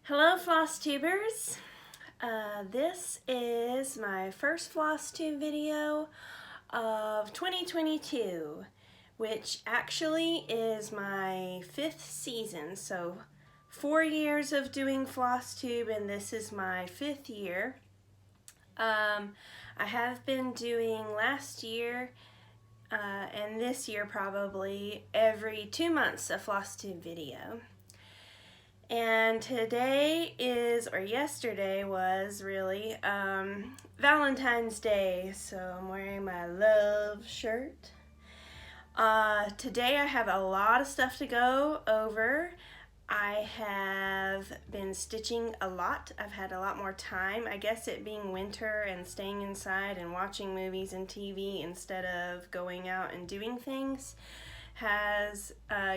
Hello FlossTubers! This is my first FlossTube video of 2022, which actually is my 5th season. So 4 years of doing FlossTube and this is my 5th year. I have been doing last year and this year probably every 2 months a FlossTube video. And today is, or yesterday was really, Valentine's Day, so I'm wearing my love shirt. Today I have a lot of stuff to go over. I have been stitching a lot. I've had a lot more time. I guess it being winter and staying inside and watching movies and TV instead of going out and doing things has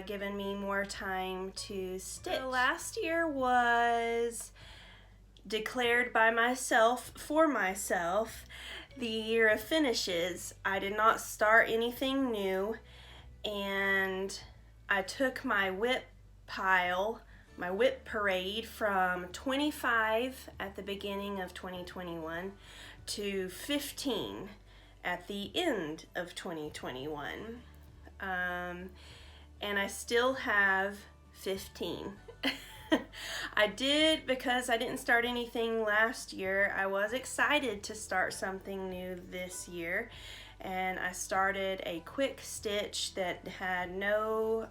given me more time to stitch. So last year was declared by myself, for myself, the year of finishes. I did not start anything new, and I took my whip pile, my whip parade from 25 at the beginning of 2021 to 15 at the end of 2021. And I still have 15. I did, because I didn't start anything last year, I was excited to start something new this year, and I started a quick stitch that had no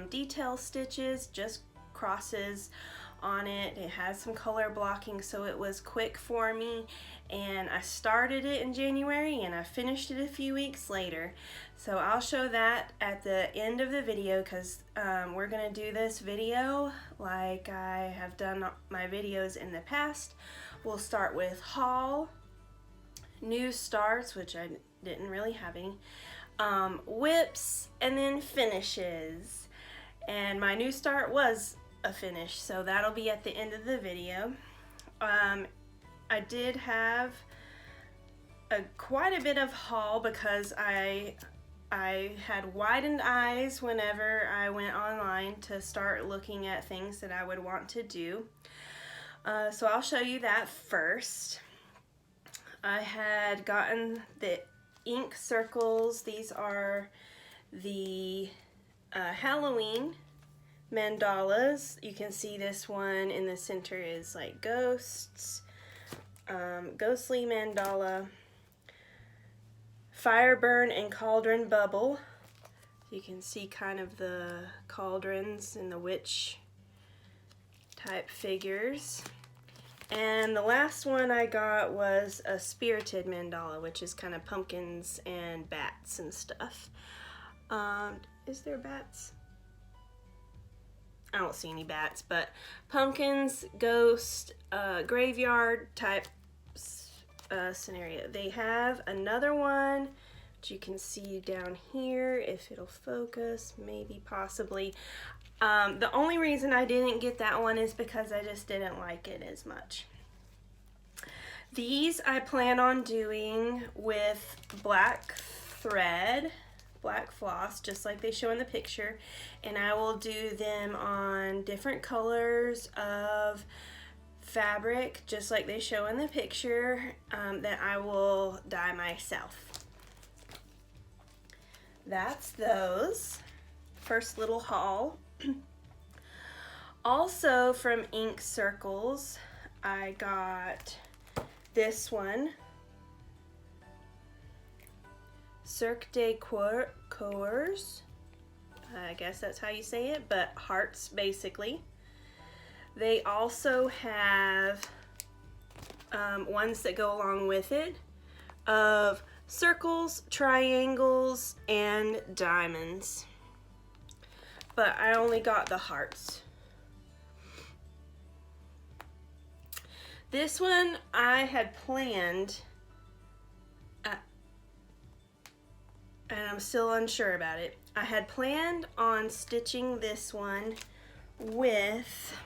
detail stitches, just crosses on it. It has some color blocking, so it was quick for me, and I started it in January and I finished it a few weeks later. So I'll show that at the end of the video, because we're gonna do this video like I have done my videos in the past. We'll start with haul, new starts, which I didn't really have any, whips, and then finishes. And my new start was a finish, so that'll be at the end of the video. I did have quite a bit of haul because I had widened eyes whenever I went online to start looking at things that I would want to do. So I'll show you that first. I had gotten the ink circles. These are the Halloween mandalas. You can see this one in the center is like ghosts, ghostly mandala, fire burn, and cauldron bubble. You can see kind of the cauldrons and the witch type figures. And the last one I got was a spirited mandala, which is kind of pumpkins and bats and stuff. Is there bats? I don't see any bats, but pumpkins, ghost, graveyard type scenario. They have another one, which you can see down here, if it'll focus, maybe, possibly. The only reason I didn't get that one is because I just didn't like it as much. These I plan on doing with black thread, black floss, just like they show in the picture, and I will do them on different colors of fabric, just like they show in the picture, that I will dye myself. That's those. First little haul. Also from Ink Circles, I got this one, Cirque de Coeurs, I guess that's how you say it, but hearts basically. They also have ones that go along with it of circles, triangles, and diamonds, but I only got the hearts. This one I had planned, and I'm still unsure about it. I had planned on stitching this one with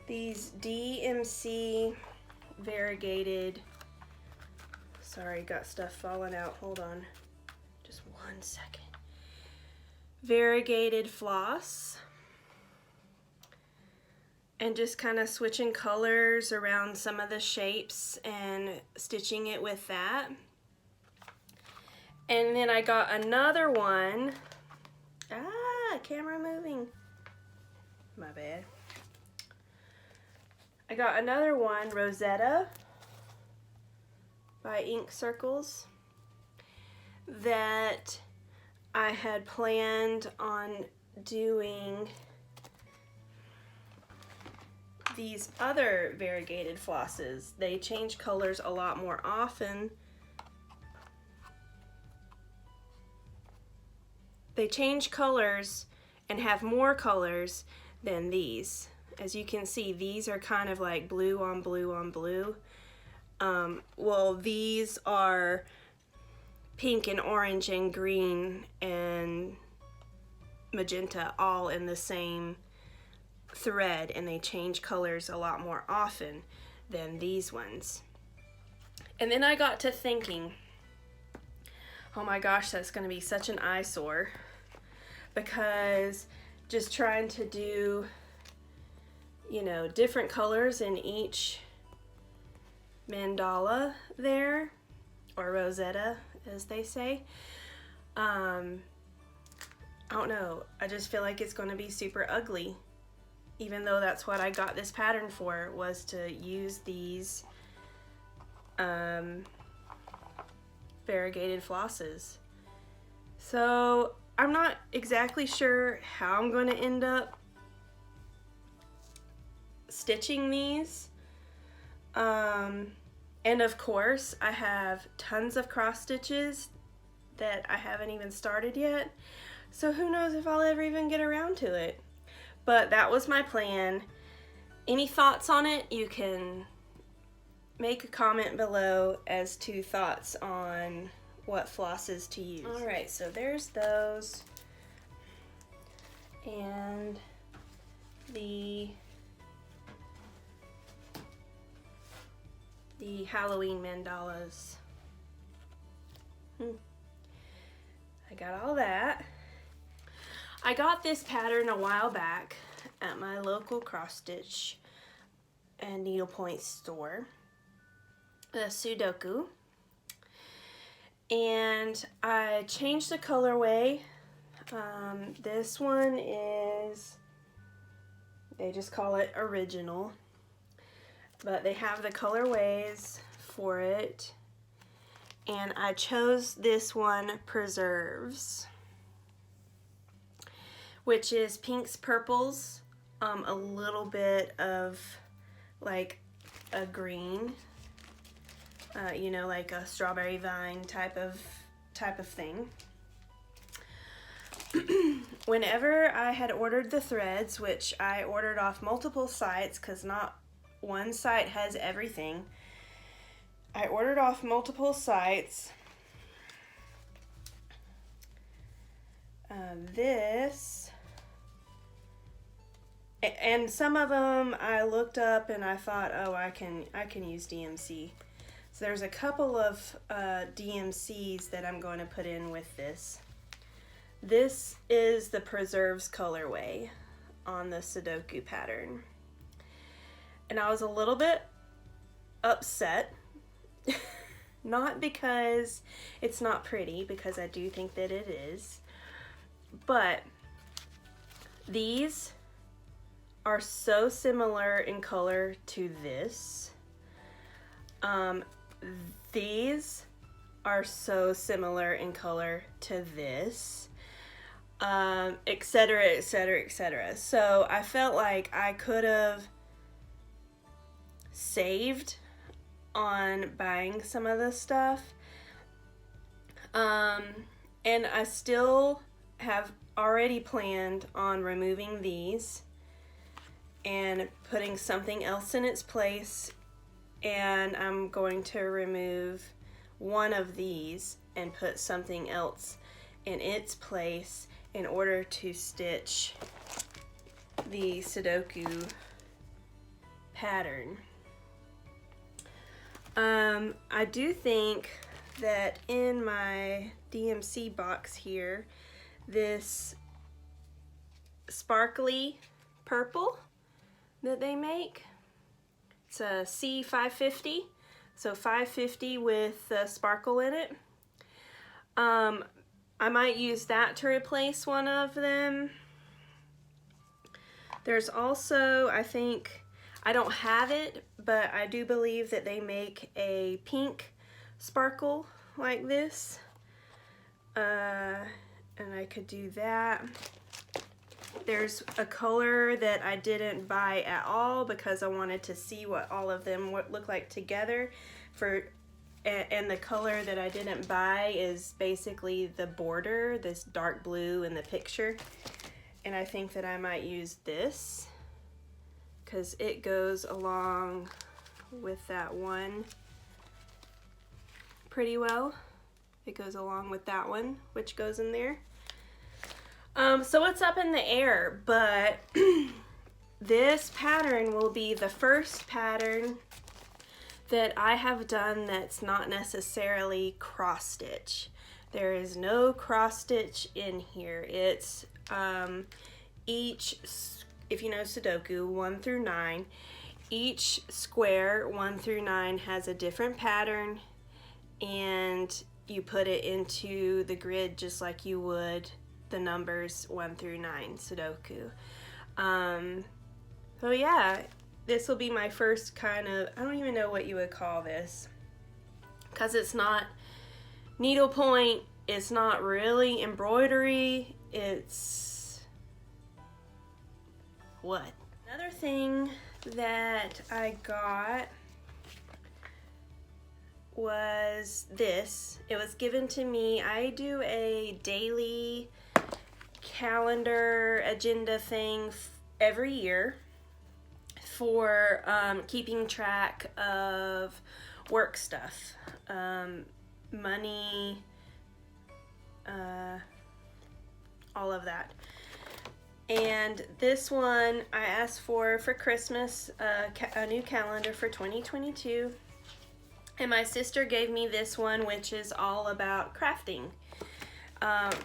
these DMC variegated, sorry, got stuff falling out, hold on, just 1 second. variegated floss and just kind of switching colors around some of the shapes and stitching it with that. And then I got another one. Camera moving. My bad. I got another one, Rosetta by Ink Circles, that I had planned on doing these other variegated flosses. They change colors a lot more often. They change colors and have more colors than these. As you can see, these are kind of like blue on blue on blue. Well, these are pink and orange and green and magenta all in the same thread, and they change colors a lot more often than these ones. And then I got to thinking, oh my gosh, that's going to be such an eyesore, because just trying to do, you know, different colors in each mandala there, or Rosetta as they say, I don't know, I just feel like it's going to be super ugly, even though that's what I got this pattern for, was to use these variegated flosses. So I'm not exactly sure how I'm going to end up stitching these. And of course I have tons of cross stitches that I haven't even started yet, so who knows if I'll ever even get around to it. But that was my plan. Any thoughts on it? You can make a comment below as to thoughts on what flosses to use. Alright, so there's those. And the Halloween mandalas. I got all that. I got this pattern a while back at my local cross stitch and needlepoint store, a Sudoku, and I changed the colorway. This one is, they just call it original, but they have the colorways for it, and I chose this one, Preserves, which is pinks, purples, a little bit of like a green, you know, like a strawberry vine type of thing. Whenever I had ordered the threads, which I ordered off multiple sites because not one site has everything, I ordered off multiple sites. This, and some of them I looked up and I thought, oh, I can use DMC. So there's a couple of DMCs that I'm going to put in with this. This is the Preserves colorway on the Sudoku pattern. And I was a little bit upset, not because it's not pretty, because I do think that it is, but these are so similar in color to this. These are so similar in color to this, etc., etc., etc. So I felt like I could have saved on buying some of this stuff, and I still have already planned on removing these and putting something else in its place, and I'm going to remove one of these and put something else in its place in order to stitch the Sudoku pattern. I do think that in my DMC box here, this sparkly purple that they make. It's a C550, so 550 with sparkle in it. I might use that to replace one of them. There's also, I think, I don't have it, but I do believe that they make a pink sparkle like this. And I could do that. There's a color that I didn't buy at all because I wanted to see what all of them would look like together. And the color that I didn't buy is basically the border, this dark blue in the picture. And I think that I might use this because it goes along with that one pretty well. It goes along with that one, which goes in there. So it's up in the air, but this pattern will be the first pattern that I have done that's not necessarily cross stitch. There is no cross stitch in here. It's each, if you know Sudoku, 1 through 9, each square 1 through 9 has a different pattern, and you put it into the grid just like you would the numbers 1 through 9 Sudoku. So yeah, this will be my first kind of, I don't even know what you would call this, because it's not needlepoint, it's not really embroidery, it's what? Another thing that I got was this. It was given to me. I do a daily calendar agenda thing every year for keeping track of work stuff, money, all of that. And this one I asked for Christmas, a new calendar for 2022. And my sister gave me this one, which is all about crafting.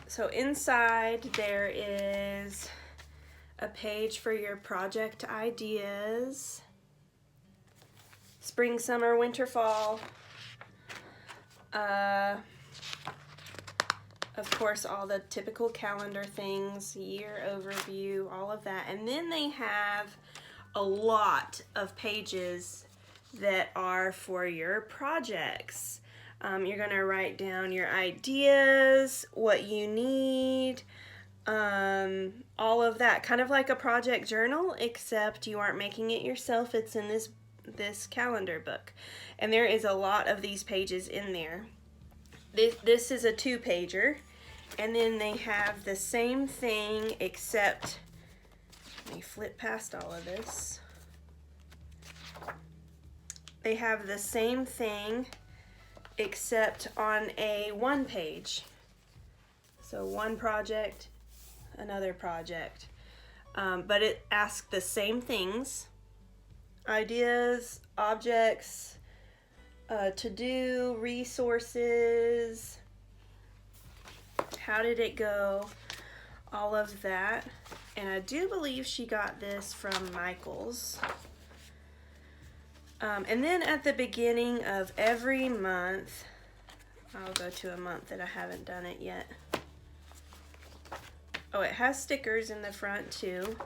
So inside there is a page for your project ideas. Spring, summer, winter, fall. Of course, all the typical calendar things, year overview, all of that. And then they have a lot of pages that are for your projects. You're gonna write down your ideas, what you need, all of that. Kind of like a project journal, except you aren't making it yourself. It's in this calendar book. And there is a lot of these pages in there. This is a 2-pager, and then they have the same thing, except, let me flip past all of this. They have the same thing, except on a 1-page. So one project, another project. But it asks the same things: ideas, objects, to-do, resources, how did it go, all of that. And I do believe she got this from Michael's. And then at the beginning of every month, I'll go to a month that I haven't done it yet. Oh, it has stickers in the front too.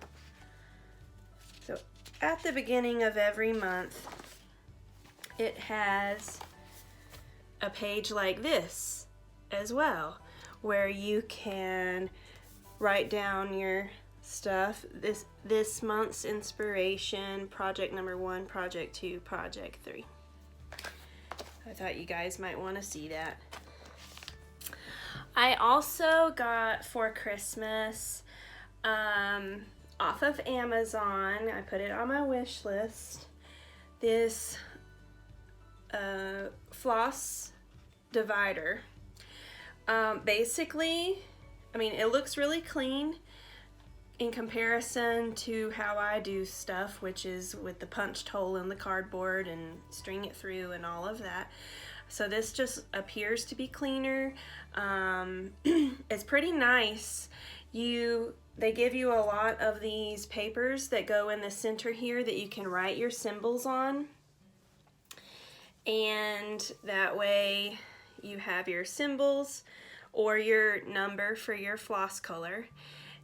So at the beginning of every month, it has a page like this as well, where you can write down your stuff. This month's inspiration, project number 1, project 2, project 3. I thought you guys might want to see that. I also got for Christmas, off of Amazon, I put it on my wish list, this floss divider. Basically, I mean, it looks really clean in comparison to how I do stuff, which is with the punched hole in the cardboard and string it through and all of that. So this just appears to be cleaner. It's pretty nice. They give you a lot of these papers that go in the center here that you can write your symbols on. And that way you have your symbols or your number for your floss color.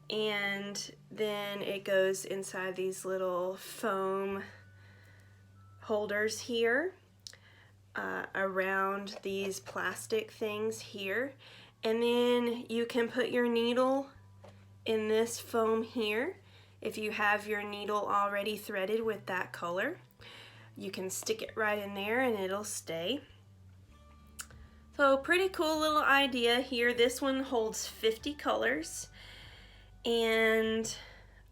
And then it goes inside these little foam holders here around these plastic things here. And then you can put your needle in this foam here. If you have your needle already threaded with that color, you can stick it right in there and it'll stay. So pretty cool little idea here. This one holds 50 colors, and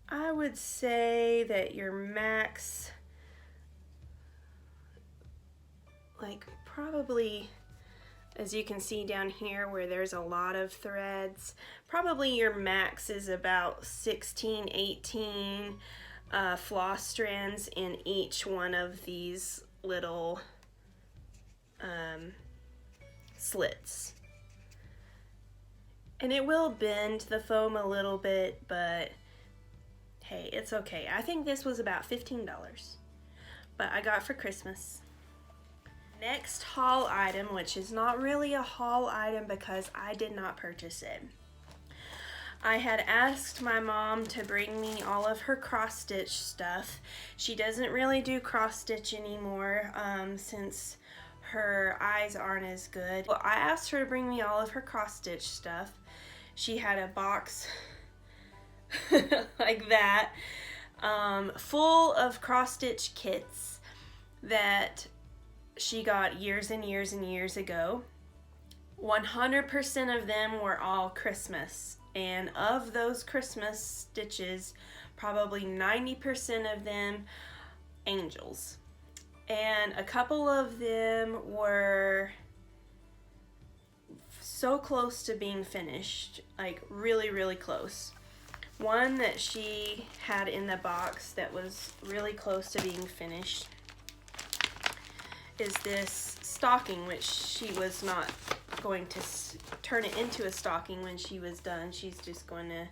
I would say that your max, like probably, as you can see down here where there's a lot of threads, probably your max is about 16, 18 floss strands in each one of these little slits. And it will bend the foam a little bit, but hey, it's okay. I think this was about $15, but I got for Christmas. Next haul item, which is not really a haul item because I did not purchase it. I had asked my mom to bring me all of her cross stitch stuff. She doesn't really do cross stitch anymore since her eyes aren't as good. Well, I asked her to bring me all of her cross stitch stuff. She had a box like that full of cross stitch kits that she got years and years and years ago. 100% of them were all Christmas, and of those Christmas stitches, probably 90% of them angels. And a couple of them were so close to being finished, like really, really close. One that she had in the box that was really close to being finished is this stocking, which she was not going to turn it into a stocking when she was done. She's just going to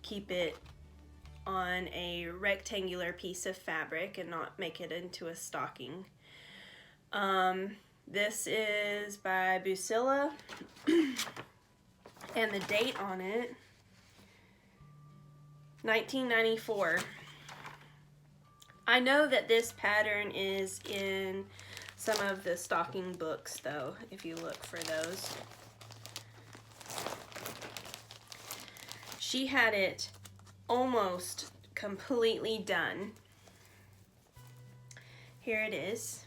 keep it on a rectangular piece of fabric and not make it into a stocking. This is by Busilla, and the date on it, 1994. I know that this pattern is in some of the stocking books though, if you look for those. She had it almost completely done. Here it is.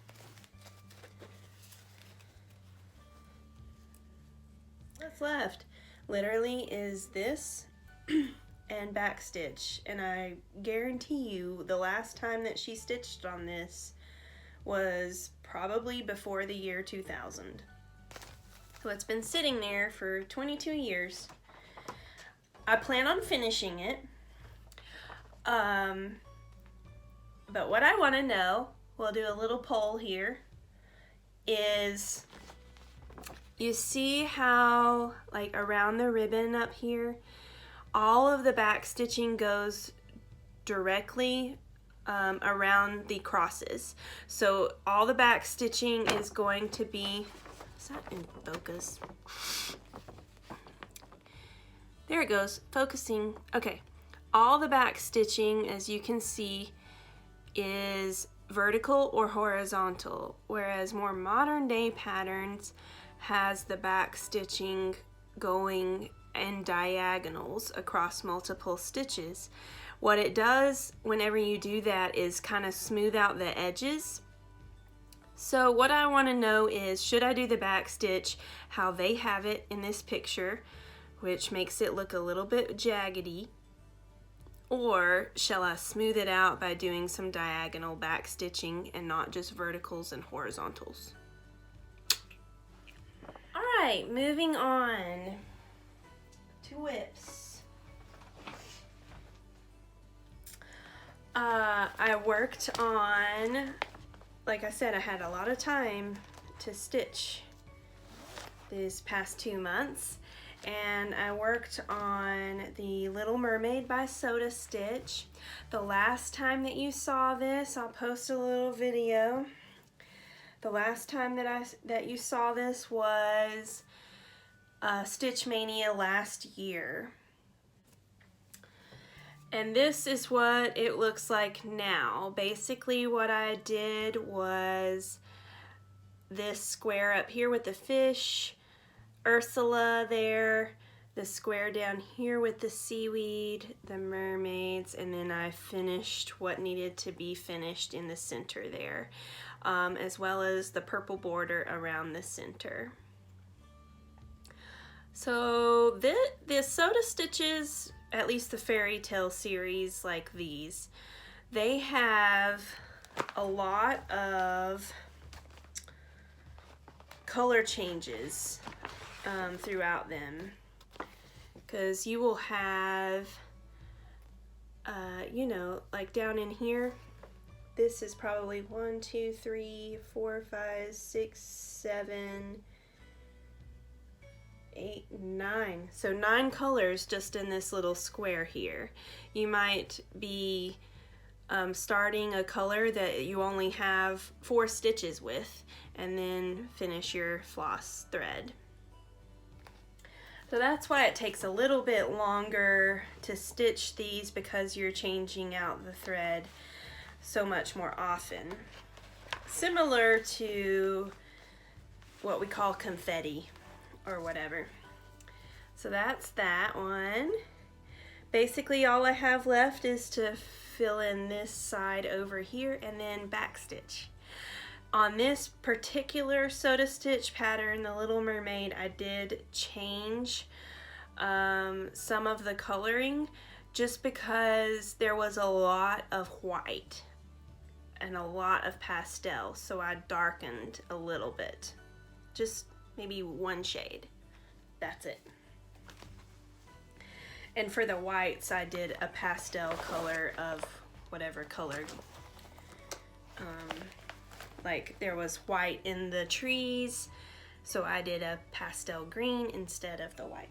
What's left literally is this and back stitch, and I guarantee you the last time that she stitched on this was probably before the year 2000. So it's been sitting there for 22 years. I plan on finishing it. But what I want to know, we'll do a little poll here, is you see how like around the ribbon up here, all of the back stitching goes directly around the crosses. So all the back stitching is going to be, is that in focus? There it goes, focusing. Okay, all the back stitching, as you can see, is vertical or horizontal, whereas more modern day patterns has the back stitching going in diagonals across multiple stitches. What it does whenever you do that is kind of smooth out the edges. So what I want to know is, should I do the back stitch how they have it in this picture, which makes it look a little bit jaggedy, or shall I smooth it out by doing some diagonal back stitching and not just verticals and horizontals? Alright, moving on to whips. I worked on, like I said, I had a lot of time to stitch these past 2 months, and I worked on the Little Mermaid by Soda Stitch. The last time that you saw this, I'll post a little video. The last time that you saw this was Stitch Mania last year. And this is what it looks like now. Basically what I did was this square up here with the fish, Ursula there, the square down here with the seaweed, the mermaids, and then I finished what needed to be finished in the center there, as well as the purple border around the center. So the Soda Stitches, at least the fairy tale series like these, they have a lot of color changes throughout them, because you will have you know, like down in here, this is probably 1, 2, 3, 4, 5, 6, 7, 8, 9. So 9 colors just in this little square here. You might be starting a color that you only have 4 stitches with, and then finish your floss thread. So that's why it takes a little bit longer to stitch these, because you're changing out the thread so much more often. Similar to what we call confetti or whatever. So that's that one. Basically all I have left is to fill in this side over here and then backstitch. On this particular Soda Stitch pattern, the Little Mermaid, I did change some of the coloring just because there was a lot of white and a lot of pastel, so I darkened a little bit, just maybe 1 shade. That's it. And for the whites, I did a pastel color of whatever color. Like there was white in the trees, so I did a pastel green instead of the white.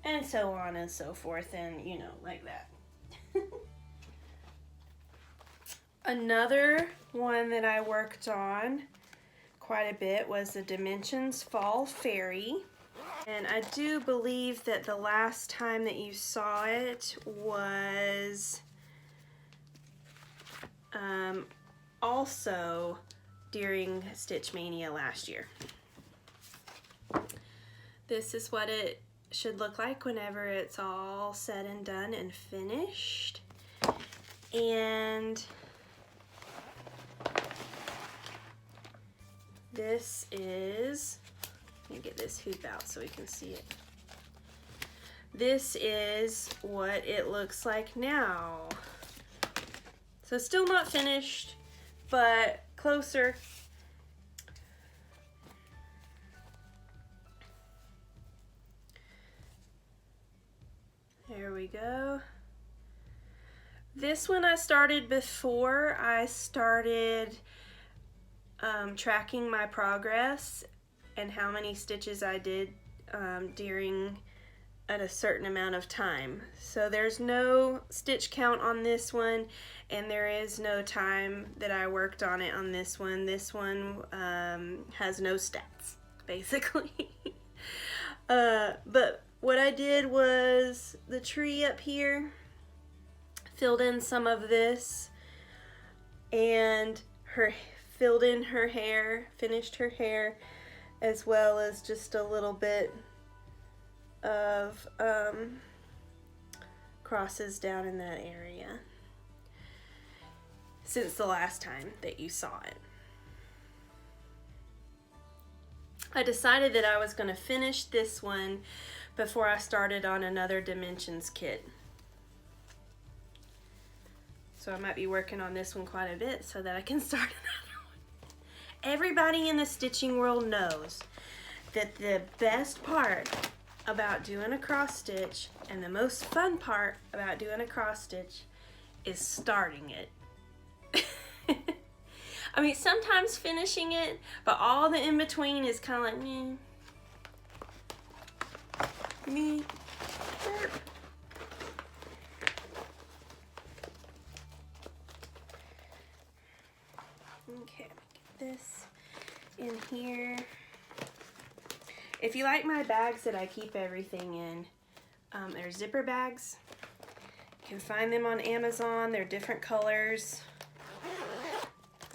And so on and so forth, and you know, like that. Another one that I worked on quite a bit was the Dimensions Fall Fairy. And I do believe that the last time that you saw it was also during Stitch Mania last year. This is what it should look like whenever it's all said and done and finished. And this is, let me get this hoop out so we can see it. This is what it looks like now. So still not finished, but closer. There we go. This one I started before I started tracking my progress and how many stitches I did during at a certain amount of time. So there's no stitch count on this one, and there is no time that I worked on it on this one. This one has no stats, basically. But what I did was the tree up here, filled in some of this, and filled in her hair, finished her hair, as well as just a little bit of crosses down in that area since the last time that you saw it. I decided that I was going to finish this one before I started on another Dimensions kit. So I might be working on this one quite a bit so that I can start another one. Everybody in the stitching world knows that the best part about doing a cross stitch and the most fun part about doing a cross stitch is starting it. I mean, sometimes finishing it, but all the in-between is kind of like, meh. me burp. Okay, get this in here. If you like my bags that I keep everything in, they're zipper bags. You can find them on Amazon. They're different colors.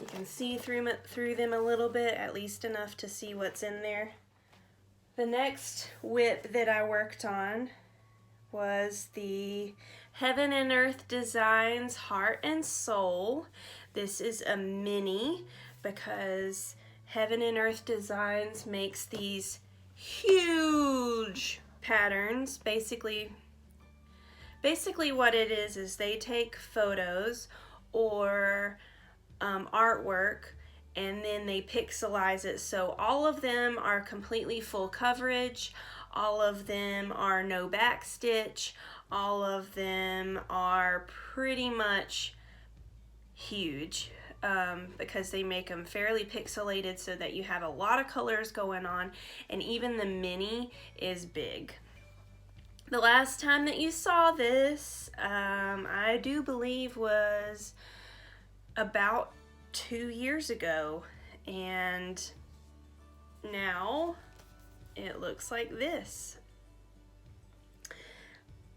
You can see through them a little bit, at least enough to see what's in there. The next whip that I worked on was the Heaven and Earth Designs Heart and Soul. This is a mini because Heaven and Earth Designs makes these huge patterns. Basically what it is they take photos or artwork and then they pixelize it, so all of them are completely full coverage, all of them are no back stitch, all of them are pretty much huge. Because they make them fairly pixelated so that you have a lot of colors going on, and even the mini is big. The last time that you saw this, I do believe was about 2 years ago, and now it looks like this.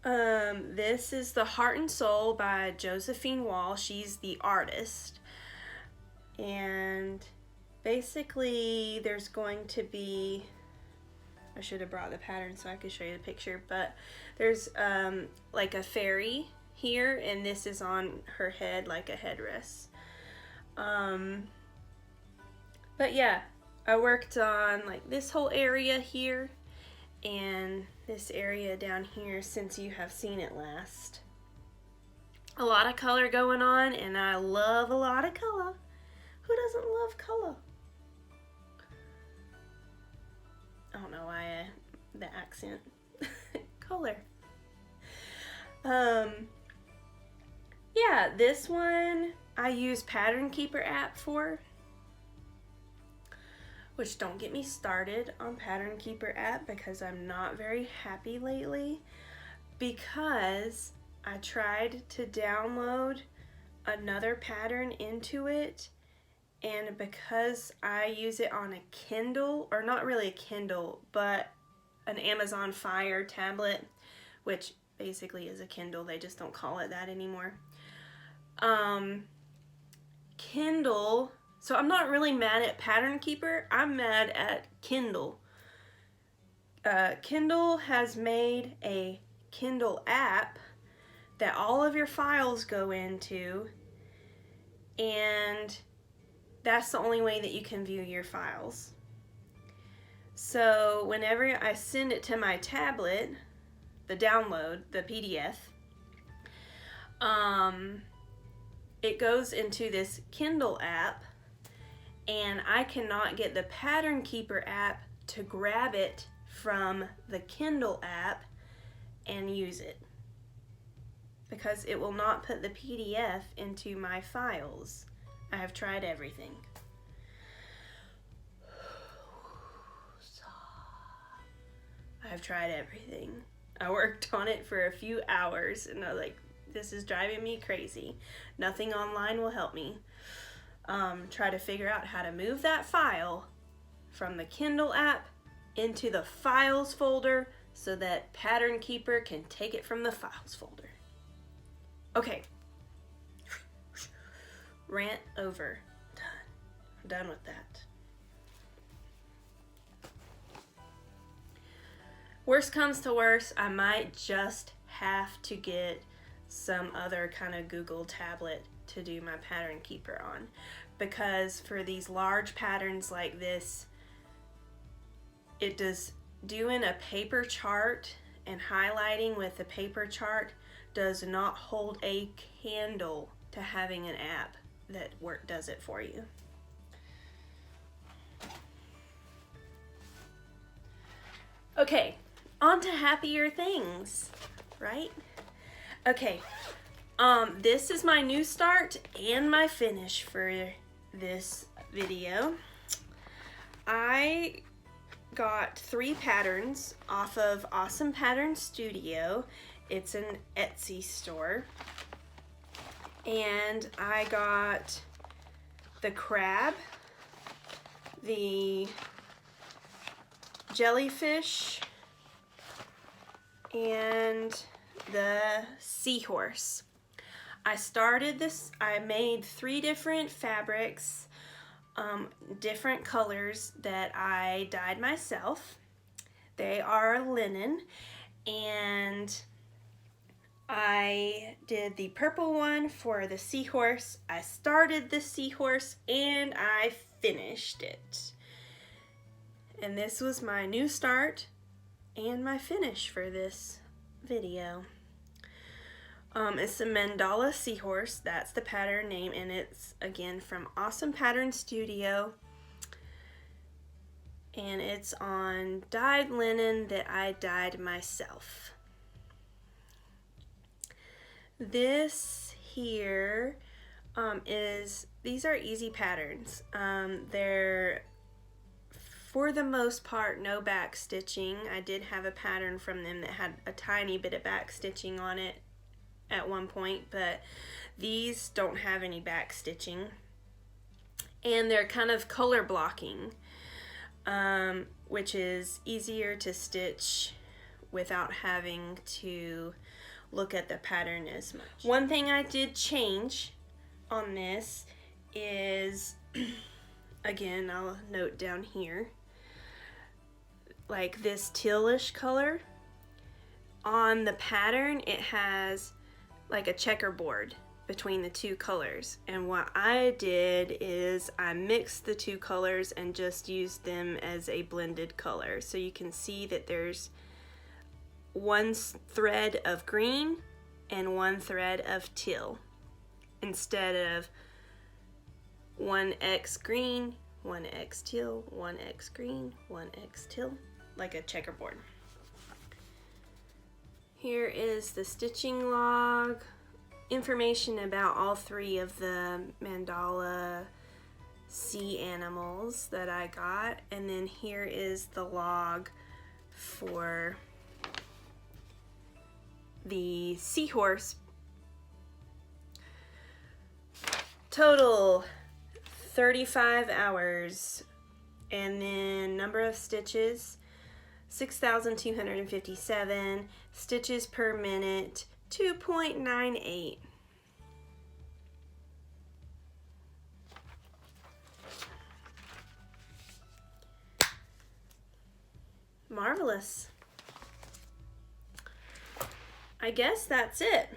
This is the Heart and Soul by Josephine Wall. She's the artist. And basically there's going to be, I should have brought the pattern so I could show you the picture, but there's like a fairy here, and this is on her head like a headdress. But yeah, I worked on like this whole area here and this area down here since you have seen it last. A lot of color going on, and I love a lot of color. Who doesn't love color? I don't know why the accent. Color. Yeah, this one I use Pattern Keeper app for, which don't get me started on Pattern Keeper app because I'm not very happy lately, because I tried to download another pattern into it, and because I use it on a Kindle, or not really a Kindle, but an Amazon Fire tablet, which basically is a Kindle, they just don't call it that anymore. Kindle, so I'm not really mad at Pattern Keeper, I'm mad at Kindle. Kindle has made a Kindle app that all of your files go into, and that's the only way that you can view your files. So whenever I send it to my tablet, the download, the PDF, it goes into this Kindle app, and I cannot get the Pattern Keeper app to grab it from the Kindle app and use it, because it will not put the PDF into my files. I have tried everything. I've tried everything. I worked on it for a few hours and I was like, this is driving me crazy. Nothing online will help me. Try to figure out how to move that file from the Kindle app into the files folder so that Pattern Keeper can take it from the files folder. Okay. Rant over. Done. I'm done with that. Worst comes to worst, I might just have to get some other kind of Google tablet to do my Pattern Keeper on, because for these large patterns like this, it does doing a paper chart and highlighting with the paper chart does not hold a candle to having an app that does it for you. Okay, on to happier things, right? Okay, this is my new start and my finish for this video. I got 3 patterns off of Awesome Pattern Studio. It's an Etsy store. And I got the crab, the jellyfish, and the seahorse. I made 3 different fabrics, different colors that I dyed myself. They are linen, and I did the purple one for the seahorse. I started the seahorse and I finished it. And this was my new start and my finish for this video. It's the Mandala Seahorse. That's the pattern name, and it's again from Awesome Pattern Studio. And it's on dyed linen that I dyed myself. This here these are easy patterns. They're for the most part no back stitching. I did have a pattern from them that had a tiny bit of back stitching on it at one point, but these don't have any back stitching, and they're kind of color blocking, which is easier to stitch without having to look at the pattern as much. One thing I did change on this is, again, I'll note down here, like this tealish color on the pattern, it has like a checkerboard between the 2 colors, and what I did is I mixed the 2 colors and just used them as a blended color. So you can see that there's 1 thread of green and 1 thread of teal instead of 1x green, 1x teal, 1x green, 1x teal, like a checkerboard. Here is the stitching log, information about all 3 of the mandala sea animals that I got, and then here is the log for the seahorse. Total 35 hours, and then number of stitches 6,257, stitches per minute 2.98. Marvelous. I guess that's it.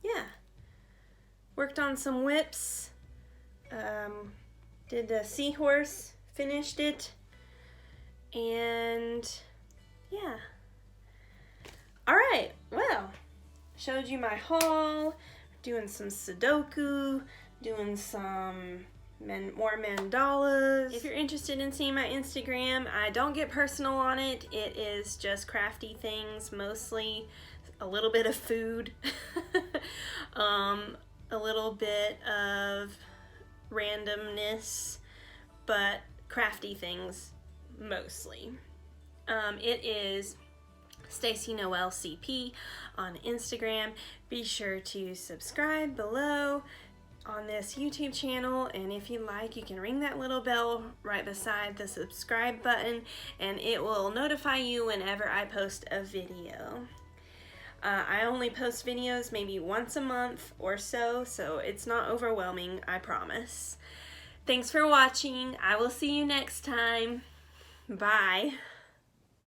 Yeah. Worked on some whips. Did the seahorse, finished it, and yeah. Alright, well, showed you my haul, doing some Sudoku, doing some more mandalas. If you're interested in seeing my Instagram, I don't get personal on it. It is just crafty things, mostly a little bit of food, a little bit of randomness, but crafty things mostly. It is Staci Noel CP on Instagram. Be sure to subscribe below on this YouTube channel, and if you like, you can ring that little bell right beside the subscribe button, and it will notify you whenever I post a video. I only post videos maybe once a month or so it's not overwhelming, I promise. Thanks for watching. I will see you next time. Bye.